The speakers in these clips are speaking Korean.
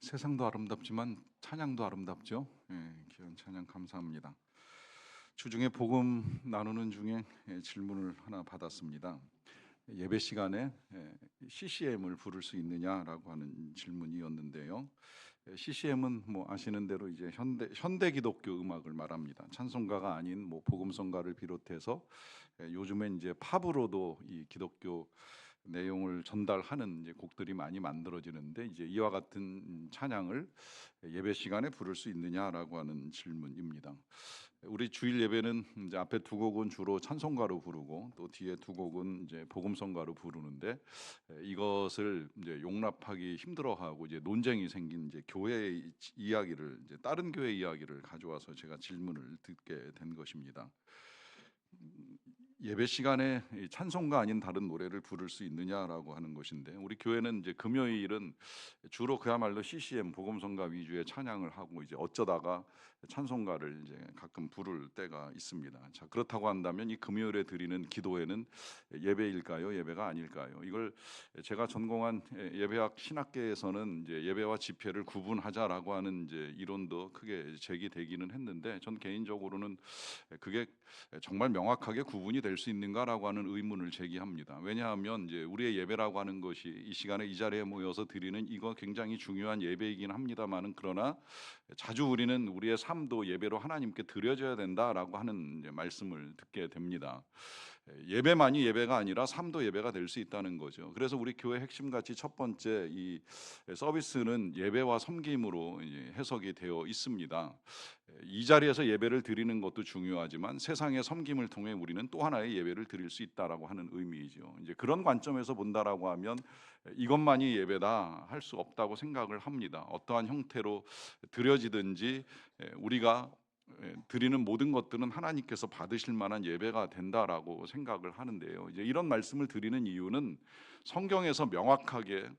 세상도 아름답지만 찬양도 아름답죠. 귀한 찬양 감사합니다. 주중에 복음 나누는 중에 질문을 하나 받았습니다. 예배 시간에 CCM을 부를 수 있느냐라고 하는 질문이었는데요. CCM은 뭐 아시는 대로 이제 현대 기독교 음악을 말합니다. 찬송가가 아닌 뭐 복음성가를 비롯해서 요즘엔 이제 팝으로도 이 기독교 내용을 전달하는 이제 곡들이 많이 만들어지는데, 이제 이와 같은 찬양을 예배 시간에 부를 수 있느냐라고 하는 질문입니다. 우리 주일 예배는 이제 앞에 두 곡은 주로 찬송가로 부르고 또 뒤에 두 곡은 이제 복음성가로 부르는데, 이것을 이제 용납하기 힘들어하고 이제 논쟁이 생긴 이제 교회의 이야기를, 이제 다른 교회 이야기를 가져와서 제가 질문을 듣게 된 것입니다. 예배 시간에 찬송가 아닌 다른 노래를 부를 수 있느냐라고 하는 것인데, 우리 교회는 이제 금요일은 주로 그야말로 CCM 복음성가 위주의 찬양을 하고 이제 어쩌다가 찬송가를 이제 가끔 부를 때가 있습니다. 자, 그렇다고 한다면 이 금요일에 드리는 기도회는 예배일까요? 예배가 아닐까요? 이걸 제가 전공한 예배학 신학계에서는 이제 예배와 집회를 구분하자라고 하는 이제 이론도 크게 제기되기는 했는데, 전 개인적으로는 그게 정말 명확하게 구분이 될 수 있는가라고 하는 의문을 제기합니다. 왜냐하면 이제 우리의 예배라고 하는 것이 이 시간에 이 자리에 모여서 드리는 이거 굉장히 중요한 예배이긴 합니다만은, 그러나 자주 우리는 우리의 삶도 예배로 하나님께 드려져야 된다라고 하는 이제 말씀을 듣게 됩니다. 예배만이 예배가 아니라 삶도 예배가 될 수 있다는 거죠. 그래서 우리 교회 핵심같이 첫 번째 이 서비스는 예배와 섬김으로 해석이 되어 있습니다. 이 자리에서 예배를 드리는 것도 중요하지만 세상의 섬김을 통해 우리는 또 하나의 예배를 드릴 수 있다라고 하는 의미이죠. 이제 그런 관점에서 본다라고 하면 이것만이 예배다 할 수 없다고 생각을 합니다. 어떠한 형태로 드려지든지 우리가 드리는 모든 것들은 하나님께서 받으실 만한 예배가 된다라고 생각을 하는데요. 이제 이런 말씀을 드리는 이유는 성경에서 명확하게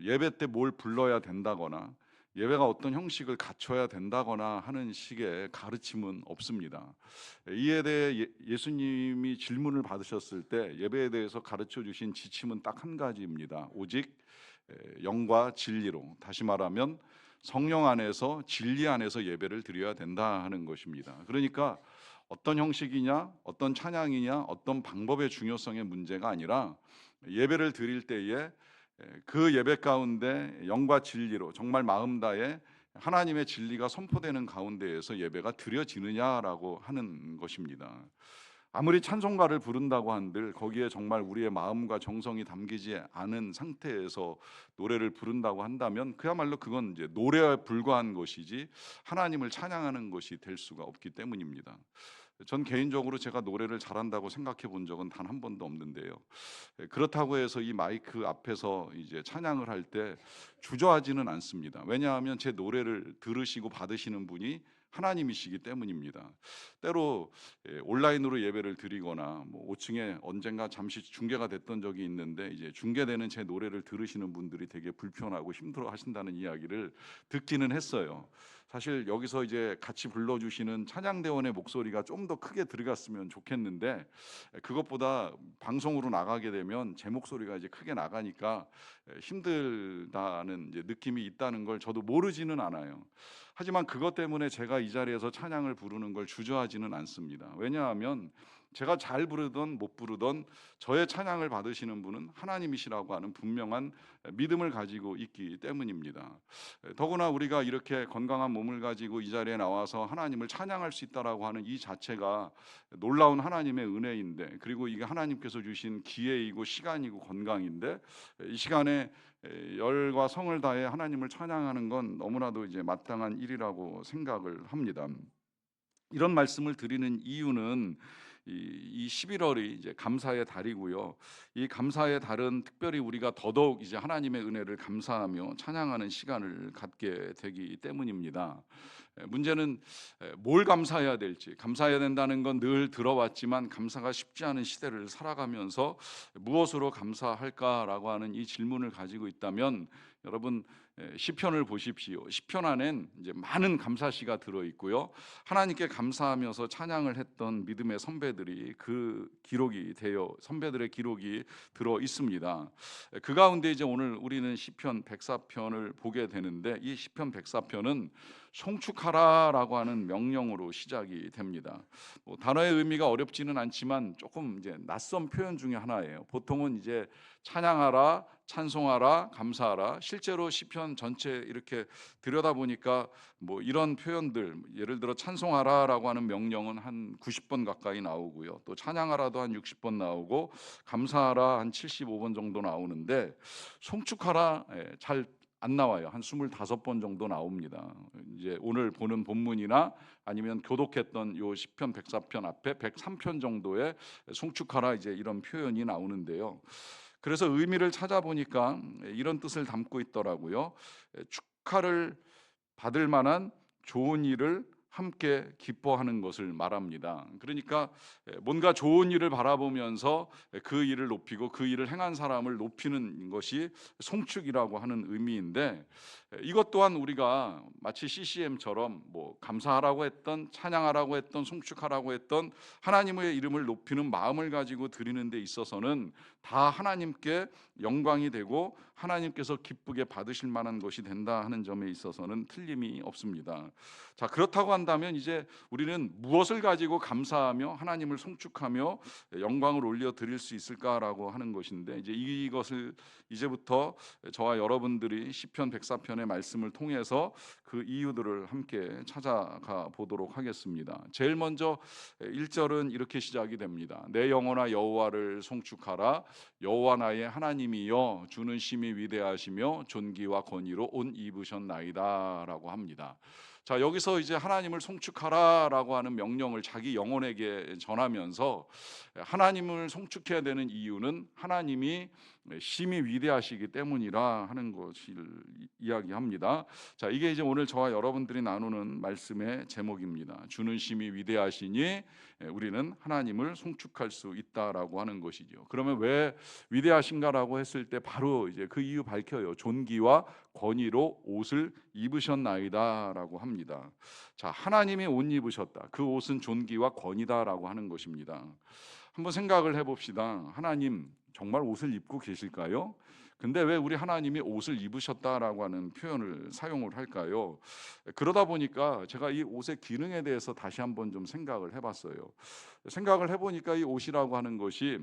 예배 때 뭘 불러야 된다거나 예배가 어떤 형식을 갖춰야 된다거나 하는 식의 가르침은 없습니다. 이에 대해 예수님이 질문을 받으셨을 때 예배에 대해서 가르쳐 주신 지침은 딱 한 가지입니다. 오직 영과 진리로, 다시 말하면 성령 안에서 진리 안에서 예배를 드려야 된다 하는 것입니다. 그러니까 어떤 형식이냐, 어떤 찬양이냐, 어떤 방법의 중요성의 문제가 아니라 예배를 드릴 때에 그 예배 가운데 영과 진리로 정말 마음 다해 하나님의 진리가 선포되는 가운데에서 예배가 드려지느냐라고 하는 것입니다. 아무리 찬송가를 부른다고 한들 거기에 정말 우리의 마음과 정성이 담기지 않은 상태에서 노래를 부른다고 한다면 그야말로 그건 이제 노래에 불과한 것이지 하나님을 찬양하는 것이 될 수가 없기 때문입니다. 전 개인적으로 제가 노래를 잘한다고 생각해 본 적은 단 한 번도 없는데요. 그렇다고 해서 이 마이크 앞에서 이제 찬양을 할 때 주저하지는 않습니다. 왜냐하면 제 노래를 들으시고 받으시는 분이 하나님이시기 때문입니다. 때로 온라인으로 예배를 드리거나 뭐 5층에 언젠가 잠시 중계가 됐던 적이 있는데, 이제 중계되는 제 노래를 들으시는 분들이 되게 불편하고 힘들어하신다는 이야기를 듣기는 했어요. 사실 여기서 이제 같이 불러주시는 찬양대원의 목소리가 좀 더 크게 들어갔으면 좋겠는데, 그것보다 방송으로 나가게 되면 제 목소리가 이제 크게 나가니까 힘들다는 이제 느낌이 있다는 걸 저도 모르지는 않아요. 하지만 그것 때문에 제가 이 자리에서 찬양을 부르는 걸 주저하지는 않습니다. 왜냐하면 제가 잘 부르던 못 부르던 저의 찬양을 받으시는 분은 하나님이시라고 하는 분명한 믿음을 가지고 있기 때문입니다. 더구나 우리가 이렇게 건강한 몸을 가지고 이 자리에 나와서 하나님을 찬양할 수 있다라고 하는 이 자체가 놀라운 하나님의 은혜인데, 그리고 이게 하나님께서 주신 기회이고 시간이고 건강인데, 이 시간에 열과 성을 다해 하나님을 찬양하는 건 너무나도 이제 마땅한 일이라고 생각을 합니다. 이런 말씀을 드리는 이유는 이 11월이 이제 감사의 달이고요. 이 감사의 달은 특별히 우리가 더더욱 이제 하나님의 은혜를 감사하며 찬양하는 시간을 갖게 되기 때문입니다. 문제는 뭘 감사해야 될지, 감사해야 된다는 건 늘 들어왔지만 감사가 쉽지 않은 시대를 살아가면서 무엇으로 감사할까라고 하는 이 질문을 가지고 있다면, 여러분 시편을 보십시오. 시편 안엔 이제 많은 감사시가 들어 있고요. 하나님께 감사하면서 찬양을 했던 믿음의 선배 선배들이 그 기록이 되어 선배들의 기록이 들어 있습니다. 그 가운데 이제 오늘 우리는 시편 104편을 보게 되는데 이 시편 104편은 송축하라라고 하는 명령으로 시작이 됩니다. 단어의 의미가 어렵지는 않지만 조금 이제 낯선 표현 중에 하나예요. 보통은 이제 찬양하라, 찬송하라, 감사하라. 실제로 시편 전체 이렇게 들여다보니까 뭐 이런 표현들, 예를 들어 찬송하라라고 하는 명령은 한 90번 가까이 나오고요. 또 찬양하라도 한 60번 나오고 감사하라 한 75번 정도 나오는데 송축하라 잘 안 나와요. 한 25번 정도 나옵니다. 이제 오늘 보는 본문이나 아니면 교독했던 요 시편 104편 앞에 103편 정도의 송축하라 이제 이런 표현이 나오는데요. 그래서 의미를 찾아보니까 이런 뜻을 담고 있더라고요. 축하를 받을 만한 좋은 일을 함께 기뻐하는 것을 말합니다. 그러니까 뭔가 좋은 일을 바라보면서 그 일을 높이고 그 일을 행한 사람을 높이는 것이 송축이라고 하는 의미인데, 이것 또한 우리가 마치 CCM처럼 뭐 감사하라고 했던, 찬양하라고 했던, 송축하라고 했던 하나님의 이름을 높이는 마음을 가지고 드리는 데 있어서는 다 하나님께 영광이 되고 하나님께서 기쁘게 받으실 만한 것이 된다 하는 점에 있어서는 틀림이 없습니다. 자, 그렇다고 한다면 이제 우리는 무엇을 가지고 감사하며 하나님을 송축하며 영광을 올려 드릴 수 있을까라고 하는 것인데, 이제 이것을 이제부터 저와 여러분들이 시편 104편의 말씀을 통해서 그 이유들을 함께 찾아가 보도록 하겠습니다. 제일 먼저 1절은 이렇게 시작이 됩니다. 내 영혼아 여호와를 송축하라. 여호와 나의 하나님이여 주는 심히 위대하시며 존귀와 권위로 옷 입으셨나이다 라고 합니다. 자, 여기서 이제 하나님을 송축하라라고 하는 명령을 자기 영혼에게 전하면서 하나님을 송축해야 되는 이유는 하나님이 심히 위대하시기 때문이라 하는 것을 이야기합니다. 자, 이게 이제 오늘 저와 여러분들이 나누는 말씀의 제목입니다. 주는 심히 위대하시니 우리는 하나님을 송축할 수 있다라고 하는 것이죠. 그러면 왜 위대하신가라고 했을 때 바로 이제 그 이유 밝혀요. 존귀와 권위로 옷을 입으셨나이다라고 합니다. 자, 하나님이 옷 입으셨다. 그 옷은 존귀와 권위다라고 하는 것입니다. 한번 생각을 해봅시다. 하나님 정말 옷을 입고 계실까요? 근데 왜 우리 하나님이 옷을 입으셨다라고 하는 표현을 사용을 할까요? 그러다 보니까 제가 이 옷의 기능에 대해서 다시 한번 좀 생각을 해봤어요. 생각을 해보니까 이 옷이라고 하는 것이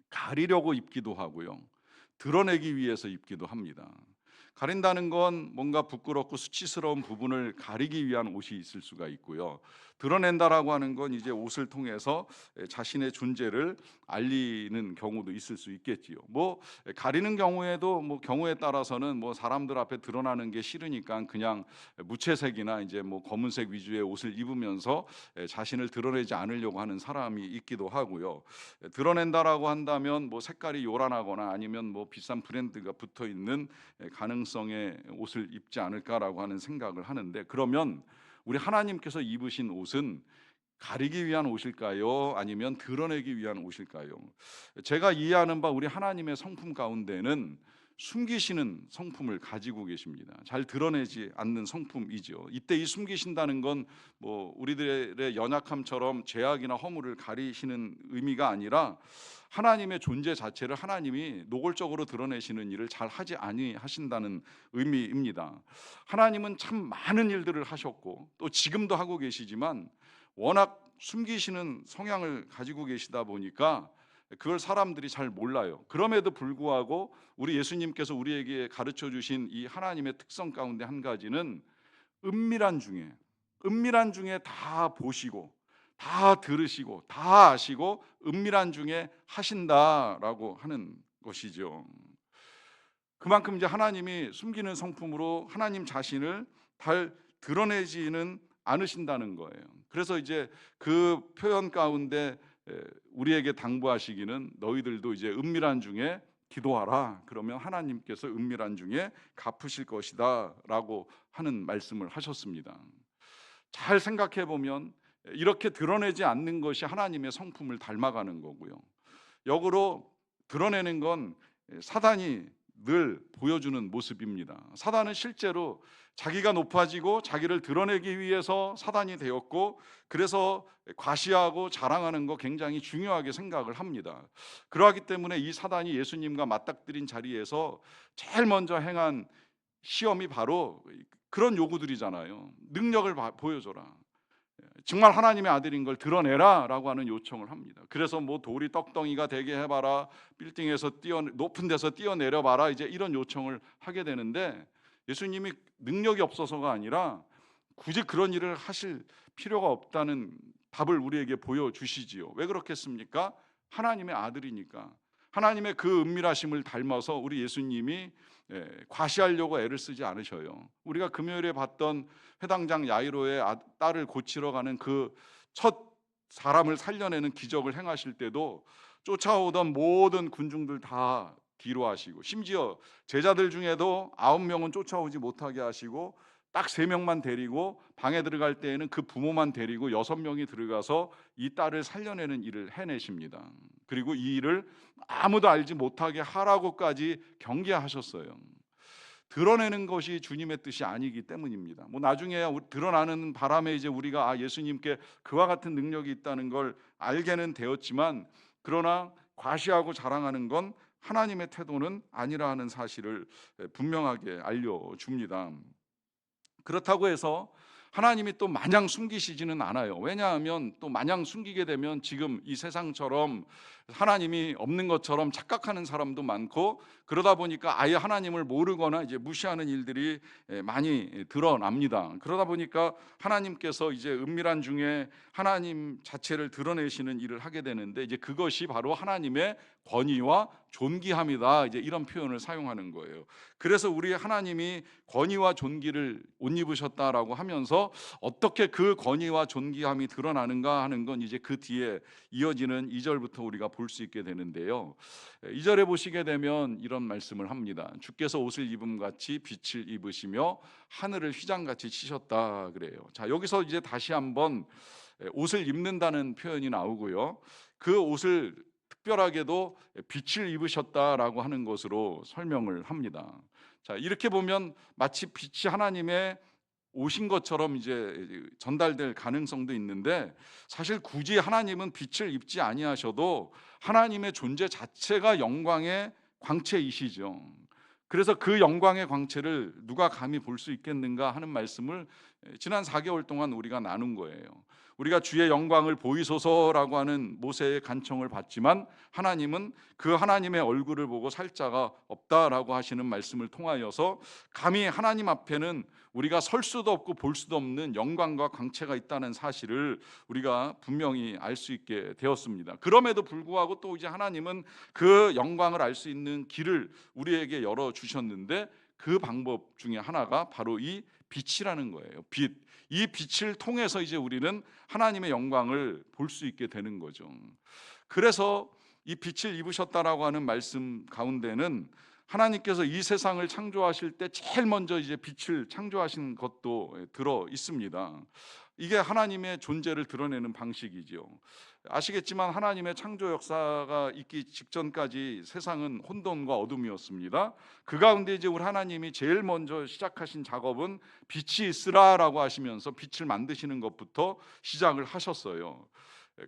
가리려고 입기도 하고요, 드러내기 위해서 입기도 합니다. 가린다는 건 뭔가 부끄럽고 수치스러운 부분을 가리기 위한 옷이 있을 수가 있고요, 드러낸다라고 하는 건 이제 옷을 통해서 자신의 존재를 알리는 경우도 있을 수 있겠지요. 뭐 가리는 경우에도 뭐 경우에 따라서는 뭐 사람들 앞에 드러나는 게 싫으니까 그냥 무채색이나 이제 뭐 검은색 위주의 옷을 입으면서 자신을 드러내지 않으려고 하는 사람이 있기도 하고요. 드러낸다라고 한다면 뭐 색깔이 요란하거나 아니면 뭐 비싼 브랜드가 붙어 있는 가능성의 옷을 입지 않을까라고 하는 생각을 하는데, 그러면 우리 하나님께서 입으신 옷은 가리기 위한 옷일까요? 아니면 드러내기 위한 옷일까요? 제가 이해하는 바 우리 하나님의 성품 가운데는 숨기시는 성품을 가지고 계십니다. 잘 드러내지 않는 성품이죠. 이때 이 숨기신다는 건 뭐 우리들의 연약함처럼 죄악이나 허물을 가리시는 의미가 아니라 하나님의 존재 자체를 하나님이 노골적으로 드러내시는 일을 잘 하지 아니하신다는 의미입니다. 하나님은 참 많은 일들을 하셨고 또 지금도 하고 계시지만 워낙 숨기시는 성향을 가지고 계시다 보니까 그걸 사람들이 잘 몰라요. 그럼에도 불구하고 우리 예수님께서 우리에게 가르쳐 주신 이 하나님의 특성 가운데 한 가지는 은밀한 중에 다 보시고 다 들으시고 다 아시고 은밀한 중에 하신다라고 하는 것이죠. 그만큼 이제 하나님이 숨기는 성품으로 하나님 자신을 잘 드러내지는 않으신다는 거예요. 그래서 이제 그 표현 가운데 우리에게 당부하시기는 너희들도 이제 은밀한 중에 기도하라. 그러면 하나님께서 은밀한 중에 갚으실 것이다 라고 하는 말씀을 하셨습니다. 잘 생각해 보면 이렇게 드러내지 않는 것이 하나님의 성품을 닮아가는 거고요, 역으로 드러내는 건 사단이 늘 보여주는 모습입니다. 사단은 실제로 자기가 높아지고 자기를 드러내기 위해서 사단이 되었고, 그래서 과시하고 자랑하는 거 굉장히 중요하게 생각을 합니다. 그러하기 때문에 이 사단이 예수님과 맞닥뜨린 자리에서 제일 먼저 행한 시험이 바로 그런 요구들이잖아요. 능력을 보여줘라. 정말 하나님의 아들인 걸 드러내라라고 하는 요청을 합니다. 그래서 뭐 돌이 떡덩이가 되게 해봐라, 빌딩에서 높은 데서 뛰어내려봐라, 이제 이런 요청을 하게 되는데, 예수님이 능력이 없어서가 아니라 굳이 그런 일을 하실 필요가 없다는 답을 우리에게 보여주시지요. 왜 그렇겠습니까? 하나님의 아들이니까. 하나님의 그 은밀하심을 닮아서 우리 예수님이 과시하려고 애를 쓰지 않으셔요. 우리가 금요일에 봤던 회당장 야이로의 딸을 고치러 가는 그 첫 사람을 살려내는 기적을 행하실 때도 쫓아오던 모든 군중들 다 뒤로 하시고, 심지어 제자들 중에도 9명은 쫓아오지 못하게 하시고 딱 3명만 데리고 방에 들어갈 때에는 그 부모만 데리고 6명이 들어가서 이 딸을 살려내는 일을 해내십니다. 그리고 이 일을 아무도 알지 못하게 하라고까지 경계하셨어요. 드러내는 것이 주님의 뜻이 아니기 때문입니다. 뭐 나중에야 드러나는 바람에 이제 우리가 예수님께 그와 같은 능력이 있다는 걸 알게는 되었지만, 그러나 과시하고 자랑하는 건 하나님의 태도는 아니라 하는 사실을 분명하게 알려줍니다. 그렇다고 해서 하나님이 또 마냥 숨기시지는 않아요. 왜냐하면 또 마냥 숨기게 되면 지금 이 세상처럼 하나님이 없는 것처럼 착각하는 사람도 많고, 그러다 보니까 아예 하나님을 모르거나 이제 무시하는 일들이 많이 드러납니다. 그러다 보니까 하나님께서 이제 은밀한 중에 하나님 자체를 드러내시는 일을 하게 되는데, 이제 그것이 바로 하나님의 권위와 존귀함이다, 이제 이런 표현을 사용하는 거예요. 그래서 우리 하나님이 권위와 존귀를 옷 입으셨다라고 하면서 어떻게 그 권위와 존귀함이 드러나는가 하는 건 이제 그 뒤에 이어지는 2절부터 우리가 볼 수 있게 되는데요. 2절에 보시게 되면 이런 말씀을 합니다. 주께서 옷을 입음같이 빛을 입으시며 하늘을 휘장같이 치셨다 그래요. 자, 여기서 이제 다시 한번 옷을 입는다는 표현이 나오고요. 그 옷을 특별하게도 빛을 입으셨다라고 하는 것으로 설명을 합니다. 자, 이렇게 보면 마치 빛이 하나님의 오신 것처럼 이제 전달될 가능성도 있는데, 사실 굳이 하나님은 빛을 입지 아니하셔도 하나님의 존재 자체가 영광의 광채이시죠. 그래서 그 영광의 광채를 누가 감히 볼 수 있겠는가 하는 말씀을 지난 4개월 동안 우리가 나눈 거예요. 우리가 주의 영광을 보이소서라고 하는 모세의 간청을 받지만, 하나님은 그 하나님의 얼굴을 보고 살 자가 없다라고 하시는 말씀을 통하여서 감히 하나님 앞에는 우리가 설 수도 없고 볼 수도 없는 영광과 광채가 있다는 사실을 우리가 분명히 알 수 있게 되었습니다. 그럼에도 불구하고 또 이제 하나님은 그 영광을 알 수 있는 길을 우리에게 열어 주셨는데, 그 방법 중에 하나가 바로 이 빛이라는 거예요. 빛. 이 빛을 통해서 이제 우리는 하나님의 영광을 볼 수 있게 되는 거죠. 그래서 이 빛을 입으셨다라고 하는 말씀 가운데는 하나님께서 이 세상을 창조하실 때 제일 먼저 이제 빛을 창조하신 것도 들어 있습니다. 이게 하나님의 존재를 드러내는 방식이지요. 아시겠지만 하나님의 창조 역사가 있기 직전까지 세상은 혼돈과 어둠이었습니다. 그 가운데 이제 우리 하나님이 제일 먼저 시작하신 작업은 빛이 있으라라고 하시면서 빛을 만드시는 것부터 시작을 하셨어요.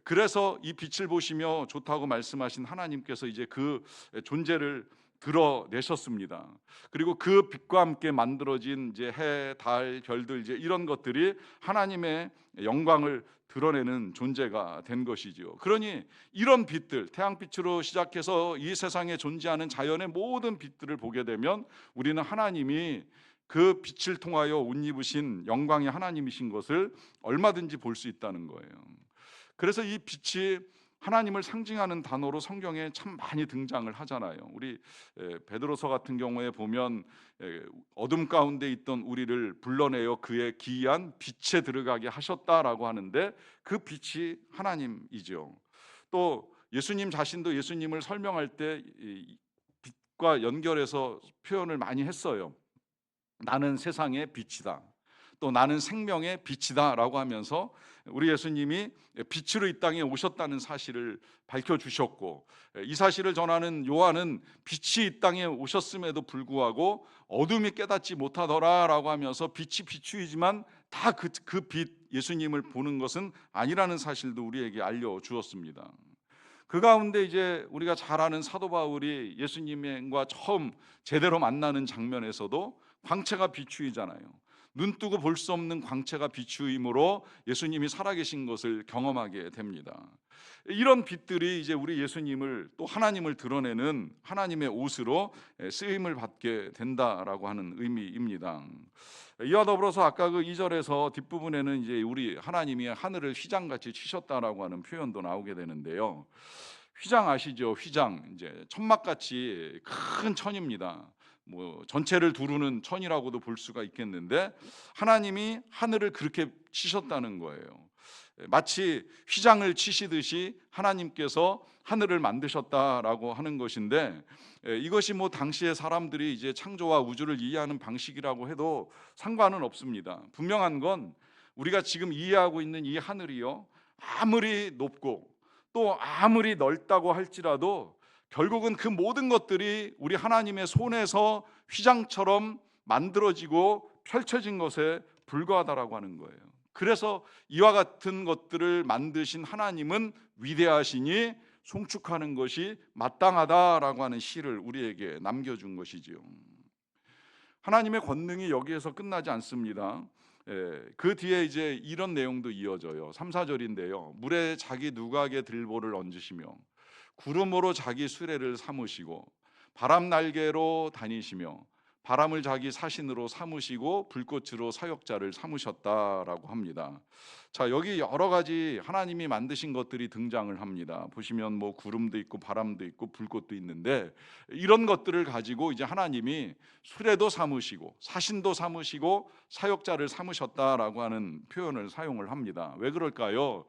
그래서 이 빛을 보시며 좋다고 말씀하신 하나님께서 이제 그 존재를 드러내셨습니다. 그리고 그 빛과 함께 만들어진 이제 해, 달, 별들, 이제 이런 것들이 하나님의 영광을 드러내는 존재가 된 것이죠. 그러니 이런 빛들, 태양빛으로 시작해서 이 세상에 존재하는 자연의 모든 빛들을 보게 되면 우리는 하나님이 그 빛을 통하여 옷 입으신 영광의 하나님이신 것을 얼마든지 볼 수 있다는 거예요. 그래서 이 빛이 하나님을 상징하는 단어로 성경에 참 많이 등장을 하잖아요. 우리 베드로서 같은 경우에 보면 어둠 가운데 있던 우리를 불러내어 그의 기이한 빛에 들어가게 하셨다라고 하는데, 그 빛이 하나님이죠. 또 예수님 자신도 예수님을 설명할 때 빛과 연결해서 표현을 많이 했어요. 나는 세상의 빛이다. 또 나는 생명의 빛이다라고 하면서 우리 예수님이 빛으로 이 땅에 오셨다는 사실을 밝혀주셨고, 이 사실을 전하는 요한은 빛이 이 땅에 오셨음에도 불구하고 어둠이 깨닫지 못하더라라고 하면서 빛이 비추이지만 다 그 빛 예수님을 보는 것은 아니라는 사실도 우리에게 알려주었습니다. 그 가운데 이제 우리가 잘 아는 사도 바울이 예수님과 처음 제대로 만나는 장면에서도 광채가 비추이잖아요. 눈 뜨고 볼 수 없는 광채가 비추임으로 예수님이 살아계신 것을 경험하게 됩니다. 이런 빛들이 이제 우리 예수님을, 또 하나님을 드러내는 하나님의 옷으로 쓰임을 받게 된다라고 하는 의미입니다. 이와 더불어서 아까 그 2절에서 뒷부분에는 이제 우리 하나님이 하늘을 휘장같이 치셨다라고 하는 표현도 나오게 되는데요. 휘장 아시죠? 휘장, 이제 천막같이 큰 천입니다. 뭐 전체를 두르는 천이라고도 볼 수가 있겠는데, 하나님이 하늘을 그렇게 치셨다는 거예요. 마치 휘장을 치시듯이 하나님께서 하늘을 만드셨다라고 하는 것인데, 이것이 뭐 당시의 사람들이 이제 창조와 우주를 이해하는 방식이라고 해도 상관은 없습니다. 분명한 건 우리가 지금 이해하고 있는 이 하늘이요, 아무리 높고 또 아무리 넓다고 할지라도 결국은 그 모든 것들이 우리 하나님의 손에서 휘장처럼 만들어지고 펼쳐진 것에 불과하다라고 하는 거예요. 그래서 이와 같은 것들을 만드신 하나님은 위대하시니 송축하는 것이 마땅하다라고 하는 시를 우리에게 남겨준 것이지요. 하나님의 권능이 여기에서 끝나지 않습니다. 그 뒤에 이제 이런 내용도 이어져요. 3, 4절인데요. 물에 자기 누각의 들보를 얹으시며 구름으로 자기 수레를 삼으시고 바람 날개로 다니시며 바람을 자기 사신으로 삼으시고 불꽃으로 사역자를 삼으셨다라고 합니다. 자, 여기 여러 가지 하나님이 만드신 것들이 등장을 합니다. 보시면 뭐 구름도 있고 바람도 있고 불꽃도 있는데, 이런 것들을 가지고 이제 하나님이 수레도 삼으시고 사신도 삼으시고 사역자를 삼으셨다라고 하는 표현을 사용을 합니다. 왜 그럴까요?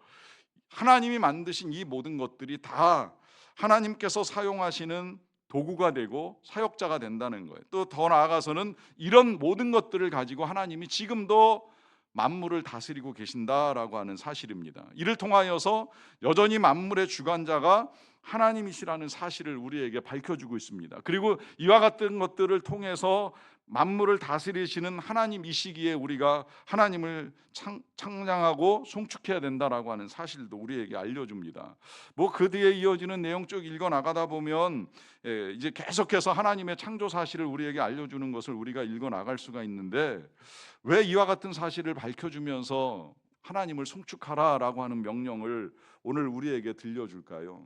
하나님이 만드신 이 모든 것들이 다 하나님께서 사용하시는 도구가 되고 사역자가 된다는 거예요. 또 더 나아가서는 이런 모든 것들을 가지고 하나님이 지금도 만물을 다스리고 계신다라고 하는 사실입니다. 이를 통하여서 여전히 만물의 주관자가 하나님이시라는 사실을 우리에게 밝혀주고 있습니다. 그리고 이와 같은 것들을 통해서 만물을 다스리시는 하나님이시기에 우리가 하나님을 찬양하고 송축해야 된다라고 하는 사실도 우리에게 알려줍니다. 뭐 그 뒤에 이어지는 내용 쭉 읽어 나가다 보면 이제 계속해서 하나님의 창조 사실을 우리에게 알려주는 것을 우리가 읽어 나갈 수가 있는데, 왜 이와 같은 사실을 밝혀주면서 하나님을 송축하라라고 하는 명령을 오늘 우리에게 들려줄까요?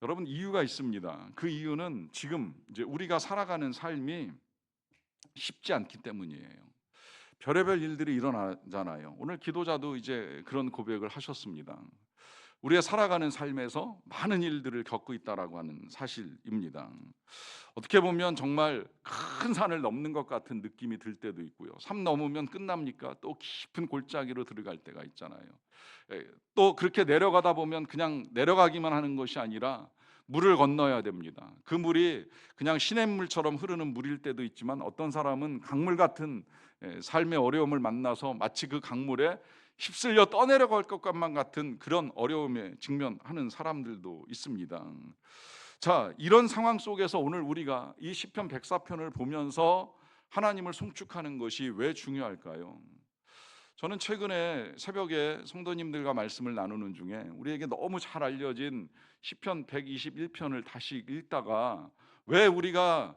여러분, 이유가 있습니다. 그 이유는 지금 이제 우리가 살아가는 삶이 쉽지 않기 때문이에요. 별의별 일들이 일어나잖아요. 오늘 기도자도 이제 그런 고백을 하셨습니다. 우리가 살아가는 삶에서 많은 일들을 겪고 있다라고 하는 사실입니다. 어떻게 보면 정말 큰 산을 넘는 것 같은 느낌이 들 때도 있고요. 산 넘으면 끝납니까? 또 깊은 골짜기로 들어갈 때가 있잖아요. 또 그렇게 내려가다 보면 그냥 내려가기만 하는 것이 아니라 물을 건너야 됩니다. 그 물이 그냥 시냇물처럼 흐르는 물일 때도 있지만, 어떤 사람은 강물 같은 삶의 어려움을 만나서 마치 그 강물에 휩쓸려 떠내려갈 것만 같은 그런 어려움에 직면하는 사람들도 있습니다. 자, 이런 상황 속에서 오늘 우리가 이 시편 104편을 보면서 하나님을 송축하는 것이 왜 중요할까요? 저는 최근에 새벽에 성도님들과 말씀을 나누는 중에 우리에게 너무 잘 알려진 시편 121편을 다시 읽다가 왜 우리가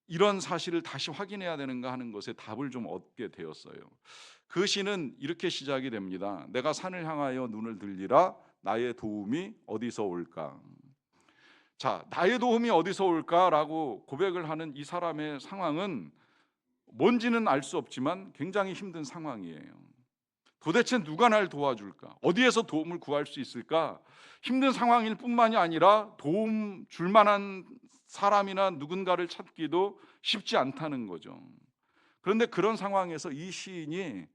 이런 사실을 다시 확인해야 되는가 하는 것에 답을 좀 얻게 되었어요. 그 시는 이렇게 시작이 됩니다. 내가 산을 향하여 눈을 들리라, 나의 도움이 어디서 올까? 자, 나의 도움이 어디서 올까라고 고백을 하는 이 사람의 상황은 뭔지는 알 수 없지만 굉장히 힘든 상황이에요. 도대체 누가 날 도와줄까? 어디에서 도움을 구할 수 있을까? 힘든 상황일 뿐만이 아니라 도움 줄 만한 사람이나 누군가를 찾기도 쉽지 않다는 거죠. 그런데 그런 상황에서 이 시인이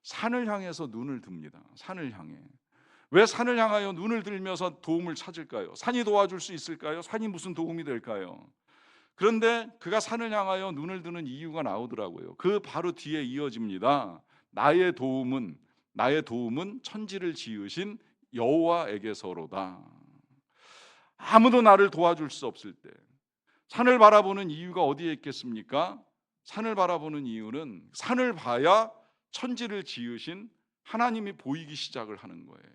산을 향해서 눈을 듭니다. 산을 향해. 왜 산을 향하여 눈을 들면서 도움을 찾을까요? 산이 도와줄 수 있을까요? 산이 무슨 도움이 될까요? 그런데 그가 산을 향하여 눈을 드는 이유가 나오더라고요. 그 바로 뒤에 이어집니다. 나의 도움은 천지를 지으신 여호와에게서로다. 아무도 나를 도와줄 수 없을 때 산을 바라보는 이유가 어디에 있겠습니까? 산을 바라보는 이유는 산을 봐야 천지를 지으신 하나님이 보이기 시작을 하는 거예요.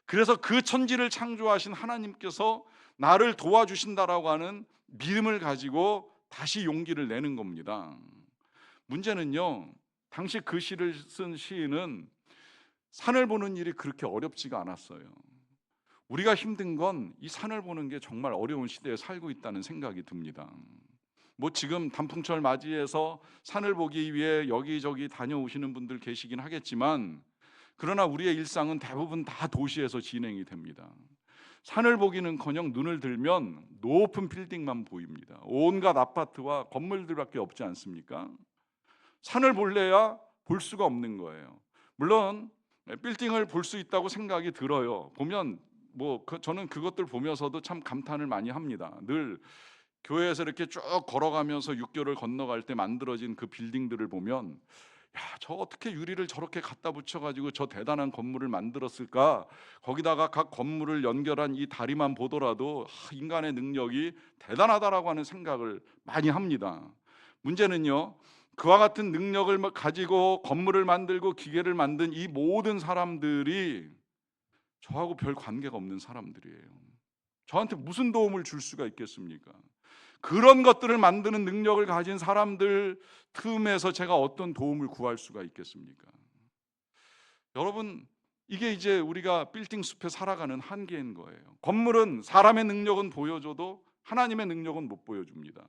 그래서 그 천지를 창조하신 하나님께서 나를 도와주신다라고 하는 믿음을 가지고 다시 용기를 내는 겁니다. 문제는요, 당시 그 시를 쓴 시인은 산을 보는 일이 그렇게 어렵지가 않았어요. 우리가 힘든 건 이 산을 보는 게 정말 어려운 시대에 살고 있다는 생각이 듭니다. 뭐 지금 단풍철 맞이해서 산을 보기 위해 여기저기 다녀오시는 분들 계시긴 하겠지만, 그러나 우리의 일상은 대부분 다 도시에서 진행이 됩니다. 산을 보기는커녕 눈을 들면 높은 빌딩만 보입니다. 온갖 아파트와 건물들밖에 없지 않습니까? 산을 볼래야 볼 수가 없는 거예요. 물론 빌딩을 볼 수 있다고 생각이 들어요. 보면 저는 그것들 보면서도 참 감탄을 많이 합니다. 늘 교회에서 이렇게 쭉 걸어가면서 육교를 건너갈 때 만들어진 그 빌딩들을 보면, 야, 저 어떻게 유리를 저렇게 갖다 붙여가지고 저 대단한 건물을 만들었을까? 거기다가 각 건물을 연결한 이 다리만 보더라도 인간의 능력이 대단하다라고 하는 생각을 많이 합니다. 문제는요, 그와 같은 능력을 가지고 건물을 만들고 기계를 만든 이 모든 사람들이 저하고 별 관계가 없는 사람들이에요. 저한테 무슨 도움을 줄 수가 있겠습니까? 그런 것들을 만드는 능력을 가진 사람들 틈에서 제가 어떤 도움을 구할 수가 있겠습니까? 여러분, 이게 이제 우리가 빌딩 숲에 살아가는 한계인 거예요. 건물은 사람의 능력은 보여줘도 하나님의 능력은 못 보여줍니다.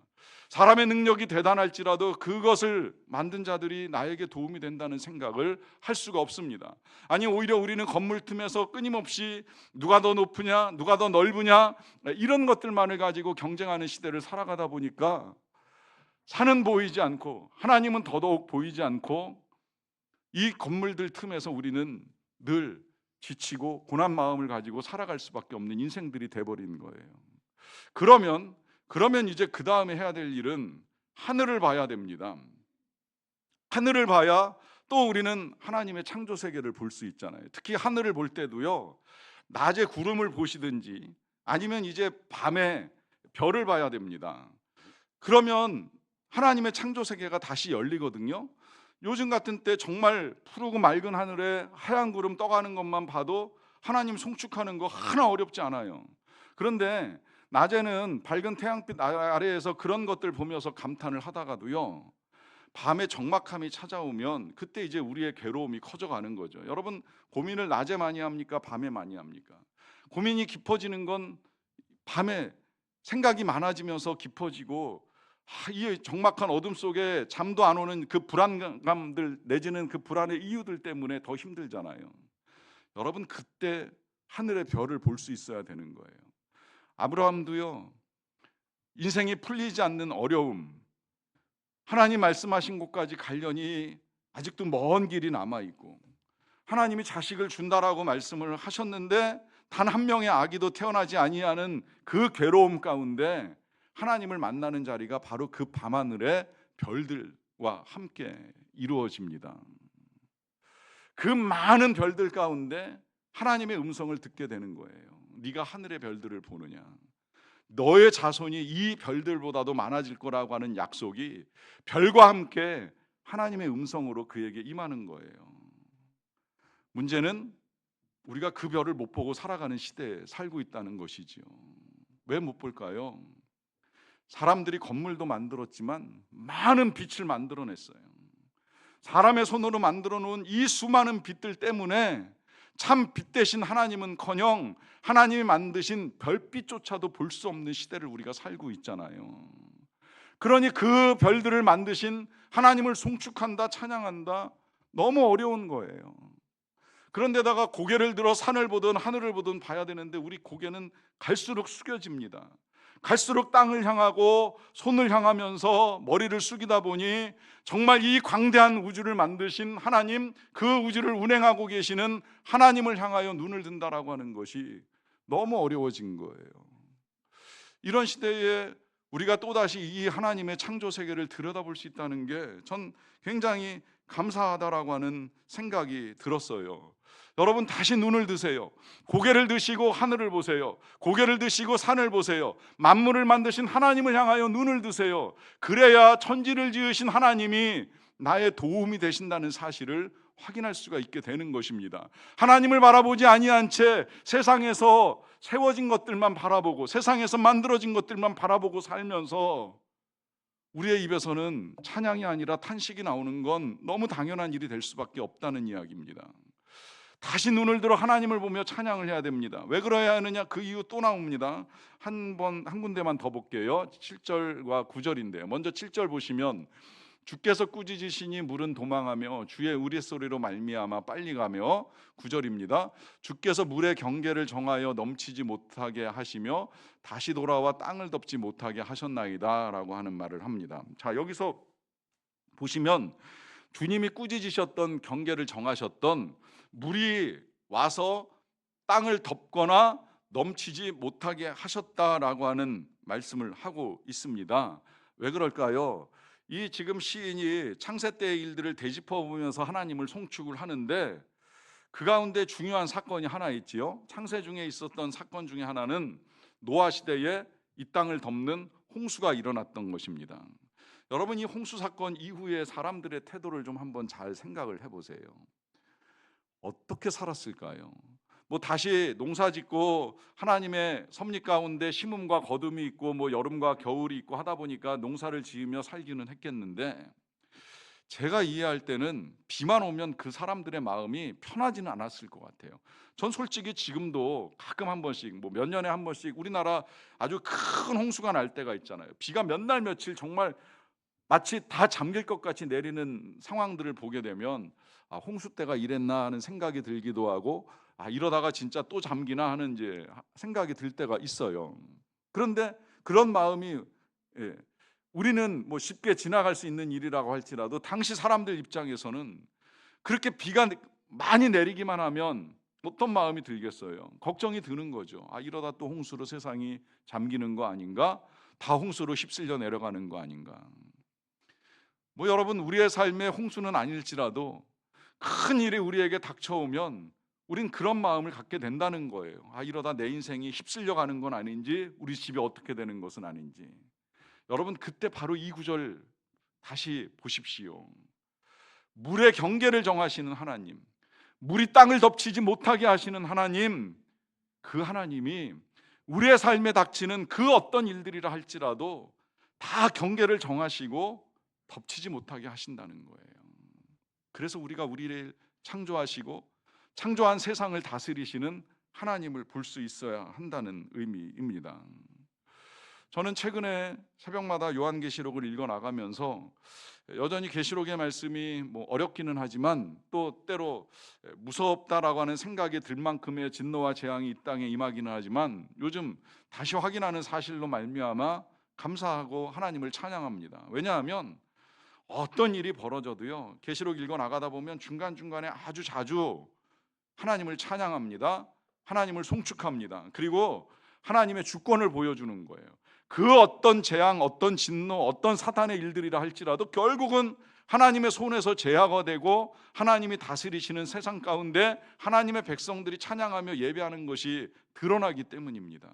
사람의 능력이 대단할지라도 그것을 만든 자들이 나에게 도움이 된다는 생각을 할 수가 없습니다. 아니, 오히려 우리는 건물 틈에서 끊임없이 누가 더 높으냐, 누가 더 넓으냐, 이런 것들만을 가지고 경쟁하는 시대를 살아가다 보니까 산은 보이지 않고 하나님은 더더욱 보이지 않고 이 건물들 틈에서 우리는 늘 지치고 고난 마음을 가지고 살아갈 수밖에 없는 인생들이 돼버린 거예요. 그러면 이제 그 다음에 해야 될 일은 하늘을 봐야 됩니다. 하늘을 봐야 또 우리는 하나님의 창조 세계를 볼 수 있잖아요. 특히 하늘을 볼 때도요, 낮에 구름을 보시든지 아니면 이제 밤에 별을 봐야 됩니다. 그러면 하나님의 창조 세계가 다시 열리거든요. 요즘 같은 때 정말 푸르고 맑은 하늘에 하얀 구름 떠가는 것만 봐도 하나님 송축하는 거 하나 어렵지 않아요. 그런데 낮에는 밝은 태양빛 아래에서 그런 것들 보면서 감탄을 하다가도요, 밤에 적막함이 찾아오면 그때 이제 우리의 괴로움이 커져가는 거죠. 여러분, 고민을 낮에 많이 합니까? 밤에 많이 합니까? 고민이 깊어지는 건 밤에 생각이 많아지면서 깊어지고, 이 적막한 어둠 속에 잠도 안 오는 그 불안감들 내지는 그 불안의 이유들 때문에 더 힘들잖아요. 여러분, 그때 하늘의 별을 볼 수 있어야 되는 거예요. 아브라함도요, 인생이 풀리지 않는 어려움, 하나님 말씀하신 곳까지 가려니 아직도 먼 길이 남아있고, 하나님이 자식을 준다라고 말씀을 하셨는데 단 한 명의 아기도 태어나지 아니하는 그 괴로움 가운데 하나님을 만나는 자리가 바로 그 밤하늘의 별들과 함께 이루어집니다. 그 많은 별들 가운데 하나님의 음성을 듣게 되는 거예요. 네가 하늘의 별들을 보느냐, 너의 자손이 이 별들보다도 많아질 거라고 하는 약속이 별과 함께 하나님의 음성으로 그에게 임하는 거예요. 문제는 우리가 그 별을 못 보고 살아가는 시대에 살고 있다는 것이지요. 왜 못 볼까요? 사람들이 건물도 만들었지만 많은 빛을 만들어냈어요. 사람의 손으로 만들어 놓은 이 수많은 빛들 때문에 참 빛 대신 하나님은커녕 하나님이 만드신 별빛조차도 볼 수 없는 시대를 우리가 살고 있잖아요. 그러니 그 별들을 만드신 하나님을 송축한다, 찬양한다, 너무 어려운 거예요. 그런데다가 고개를 들어 산을 보든 하늘을 보든 봐야 되는데 우리 고개는 갈수록 숙여집니다. 갈수록 땅을 향하고 손을 향하면서 머리를 숙이다 보니 정말 이 광대한 우주를 만드신 하나님, 그 우주를 운행하고 계시는 하나님을 향하여 눈을 든다라고 하는 것이 너무 어려워진 거예요. 이런 시대에 우리가 또다시 이 하나님의 창조 세계를 들여다볼 수 있다는 게 전 굉장히 감사하다라고 하는 생각이 들었어요. 여러분 다시 눈을 드세요. 고개를 드시고 하늘을 보세요. 고개를 드시고 산을 보세요. 만물을 만드신 하나님을 향하여 눈을 드세요. 그래야 천지를 지으신 하나님이 나의 도움이 되신다는 사실을 확인할 수가 있게 되는 것입니다. 하나님을 바라보지 아니한 채 세상에서 세워진 것들만 바라보고 세상에서 만들어진 것들만 바라보고 살면서 우리의 입에서는 찬양이 아니라 탄식이 나오는 건 너무 당연한 일이 될 수밖에 없다는 이야기입니다. 다시 눈을 들어 하나님을 보며 찬양을 해야 됩니다. 왜 그래야 하느냐? 그 이유 또 나옵니다. 한 군데만 더 볼게요. 7절과 9절인데요. 먼저 7절 보시면 주께서 꾸짖으시니 물은 도망하며 주의 우리소리로 말미암아 빨리 가며 9절입니다. 주께서 물의 경계를 정하여 넘치지 못하게 하시며 다시 돌아와 땅을 덮지 못하게 하셨나이다 라고 하는 말을 합니다. 자, 여기서 보시면 주님이 꾸짖으셨던 경계를 정하셨던 물이 와서 땅을 덮거나 넘치지 못하게 하셨다라고 하는 말씀을 하고 있습니다. 왜 그럴까요? 이 지금 시인이 창세 때의 일들을 되짚어 보면서 하나님을 송축을 하는데 그 가운데 중요한 사건이 하나 있지요. 창세 중에 있었던 사건 중에 하나는 노아 시대에 이 땅을 덮는 홍수가 일어났던 것입니다. 여러분 이 홍수 사건 이후에 사람들의 태도를 좀 한번 잘 생각을 해보세요. 어떻게 살았을까요? 뭐 다시 농사 짓고 하나님의 섭리 가운데 심음과 거둠이 있고 뭐 여름과 겨울이 있고 하다 보니까 농사를 지으며 살기는 했겠는데 제가 이해할 때는 비만 오면 그 사람들의 마음이 편하지는 않았을 것 같아요. 전 솔직히 지금도 가끔 한 번씩 뭐 몇 년에 한 번씩 우리나라 아주 큰 홍수가 날 때가 있잖아요. 비가 몇 날 며칠 정말 마치 다 잠길 것 같이 내리는 상황들을 보게 되면 홍수 때가 이랬나 하는 생각이 들기도 하고 이러다가 진짜 또 잠기나 하는 이제 생각이 들 때가 있어요. 그런데 그런 마음이 우리는 뭐 쉽게 지나갈 수 있는 일이라고 할지라도 당시 사람들 입장에서는 그렇게 비가 많이 내리기만 하면 어떤 마음이 들겠어요? 걱정이 드는 거죠. 이러다 또 홍수로 세상이 잠기는 거 아닌가? 다 홍수로 휩쓸려 내려가는 거 아닌가? 뭐 여러분 우리의 삶에 홍수는 아닐지라도 큰 일이 우리에게 닥쳐오면 우린 그런 마음을 갖게 된다는 거예요. 이러다 내 인생이 휩쓸려 가는 건 아닌지 우리 집이 어떻게 되는 것은 아닌지. 여러분 그때 바로 이 구절 다시 보십시오. 물의 경계를 정하시는 하나님, 물이 땅을 덮치지 못하게 하시는 하나님, 그 하나님이 우리의 삶에 닥치는 그 어떤 일들이라 할지라도 다 경계를 정하시고 덮치지 못하게 하신다는 거예요. 그래서 우리가 우리를 창조하시고 창조한 세상을 다스리시는 하나님을 볼 수 있어야 한다는 의미입니다. 저는 최근에 새벽마다 요한계시록을 읽어 나가면서 여전히 계시록의 말씀이 뭐 어렵기는 하지만 또 때로 무섭다라고 하는 생각이 들 만큼의 진노와 재앙이 이 땅에 임하기는 하지만 요즘 다시 확인하는 사실로 말미암아 감사하고 하나님을 찬양합니다. 왜냐하면 어떤 일이 벌어져도요 계시록 읽어 나가다 보면 중간중간에 아주 자주 하나님을 찬양합니다. 하나님을 송축합니다. 그리고 하나님의 주권을 보여주는 거예요. 그 어떤 재앙, 어떤 진노, 어떤 사탄의 일들이라 할지라도 결국은 하나님의 손에서 제하가 되고 하나님이 다스리시는 세상 가운데 하나님의 백성들이 찬양하며 예배하는 것이 드러나기 때문입니다.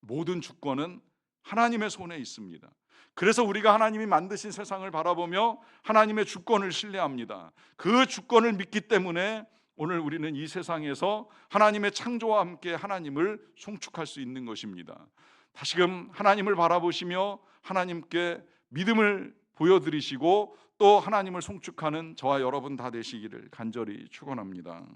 모든 주권은 하나님의 손에 있습니다. 그래서 우리가 하나님이 만드신 세상을 바라보며 하나님의 주권을 신뢰합니다. 그 주권을 믿기 때문에 오늘 우리는 이 세상에서 하나님의 창조와 함께 하나님을 송축할 수 있는 것입니다. 다시금 하나님을 바라보시며 하나님께 믿음을 보여드리시고 또 하나님을 송축하는 저와 여러분 다 되시기를 간절히 축원합니다.